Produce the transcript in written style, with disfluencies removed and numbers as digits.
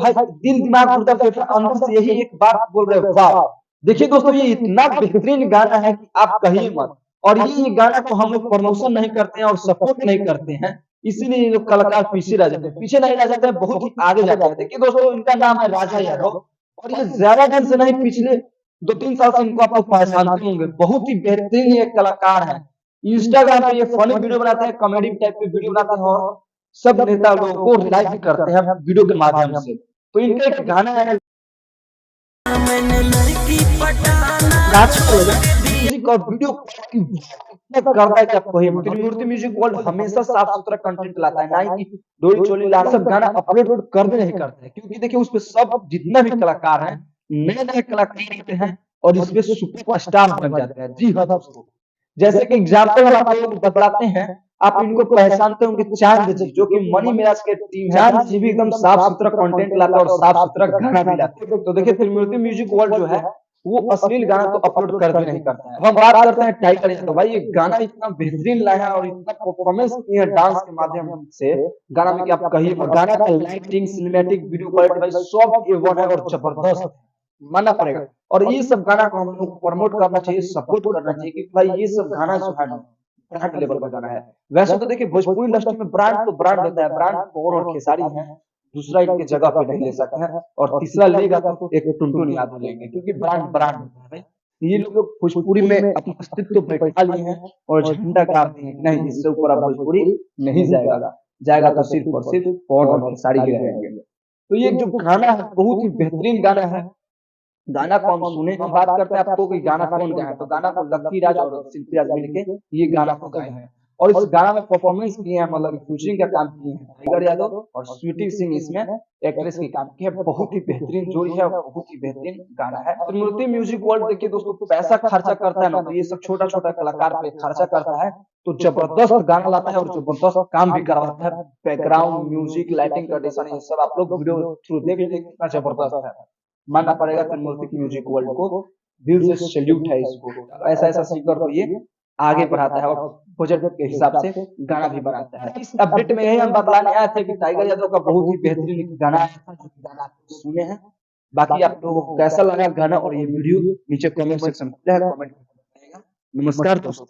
भाई दिल दिमाग घूरता फेफड़ा अंदर से यही एक बात बोल रहे हो, वाह। देखिए दोस्तों, ये इतना बेहतरीन गाना है कि आप कहिए मत। और ये गाना को हम लोग प्रमोशन नहीं करते हैं और सपोर्ट नहीं करते हैं, इसीलिए ये लोग कलाकार पीछे रह जाते हैं, पीछे नहीं रह जाते हैं, बहुत ही आगे जाते हैं। देखिए दोस्तों, इनका नाम है राजा यादव, और ये ज्यादा दिन से नहीं, पिछले 2-3 साल से इनको आप लोग पहचानते होंगे। बहुत ही बेहतरीन ये कलाकार है। इंस्टाग्राम पे ये फनी वीडियो बनाते हैं, कॉमेडी टाइप के वीडियो बनाते हैं, और सब नेता लोगों को रिलाइज भी करते हैं वीडियो के माध्यम से। तो इनका एक गाना है म्यूजिक और वीडियो करता है क्या कोई। त्रिमूर्ति म्यूजिक वर्ल्ड हमेशा साफ सुथरा कंटेंट लाता है, ना ही डोली चोली ला सब गाना अपलोड कर नहीं करते हैं, क्योंकि देखिए उस पे सब जितना भी कलाकार हैं, नए नए कलाकार होते हैं और इसमें सुपर स्टार बन जाते हैं। जी हाँ दोस्तों, जैसे कि एग्जाम्पल हम आप लोग बताते हैं, आप इनको पहचानते होंगे, चांद जी, जो कि मनी मिराज के टीम है। चांद जी भी एकदम साफ सुथरा कंटेंट लाता है और साफ सुथरा गाना भी लाते हैं। तो देखिए त्रिमूर्ति म्यूजिक वर्ल्ड जो है वो अश्लील गाना तो अपलोड कर भी नहीं करता है। अब हम बात करते हैं टाइगर यादव। तो भाई ये गाना इतना बेहतरीन लाया है और इतना परफॉर्मेंस किया है डांस के माध्यम से गाना में कि आप कहिए, गाना का लाइटिंग, सिनेमैटिक, वीडियो क्वालिटी भाई सब A1 है और जबरदस्त मानना पड़ेगा। और ये सब गाना को हम लोग को प्रमोट करना चाहिए, सपोर्ट करना चाहिए, क्योंकि भाई ये सब गाना जो है ब्रांड लेवल का गाना है। वैसे तो देखिए भोजपुरी इंडस्ट्री में ब्रांड तो ब्रांड होता है, ब्रांड और खेसारी है, दूसरा इनके जगह पे नहीं ले सकते हैं, और तीसरा लेगा तो एक टुनटुन यादव लेंगे, क्योंकि ब्रांड ब्रांड होता है भाई। ये लोग भोजपुरी में अपना अस्तित्व बैठा लिए हैं और झंडा गाड़ दिए हैं, नहीं इससे ऊपर अब भोजपुरी नहीं जाएगा, जाएगा तो सिर्फ और सिर्फ पवन और खेसारी के रहेंगे। तो ये जो गाना है बहुत ही बेहतरीन गाना है। गाना को हम सुने, हम बात करते हैं आपको कि गाना कौन गाया है, तो गाना को लक्की राज और शिल्पी राज मिलके ये गाना को गाए हैं। और इस गाना में परफॉर्मेंस किए हैं, मतलब फीचरिंग का काम किए हैं टाइगर यादव और स्वीटी सिंह, इसमें एक्ट्रेस की काम की है। बहुत ही बेहतरीन जोड़ी है और बहुत ही बेहतरीन गाना है। त्रिमूर्ति म्यूजिक वर्ल्ड देखिए दोस्तों, पैसा खर्चा करता है ना, तो ये सब छोटा छोटा कलाकार पे खर्चा करता है, तो जबरदस्त गाना लाता है और जबरदस्त काम भी करवाता है। बैकग्राउंड म्यूजिक, लाइटिंग, कंडीशन, ये सब आप लोग वीडियो थ्रू देख लीजिए, कितना जबरदस्त है। मानना पड़ेगा त्रिमूर्ति म्यूजिक वर्ल्ड को, दिल से सैल्यूट है इसको। ऐसा ऐसा सिंगर को ये आगे बढ़ाता है और बजट के हिसाब से गाना भी बनाता है। इस अपडेट में यही हम बतलाने आए थे कि टाइगर यादव का बहुत ही बेहतरीन गाना आया था, जो गाना आप सुने हैं। बाकी आप लोगों को कैसा लगा गाना और ये वीडियो नीचे कमेंट सेक्शन में कमेंट। नमस्कार दोस्तों।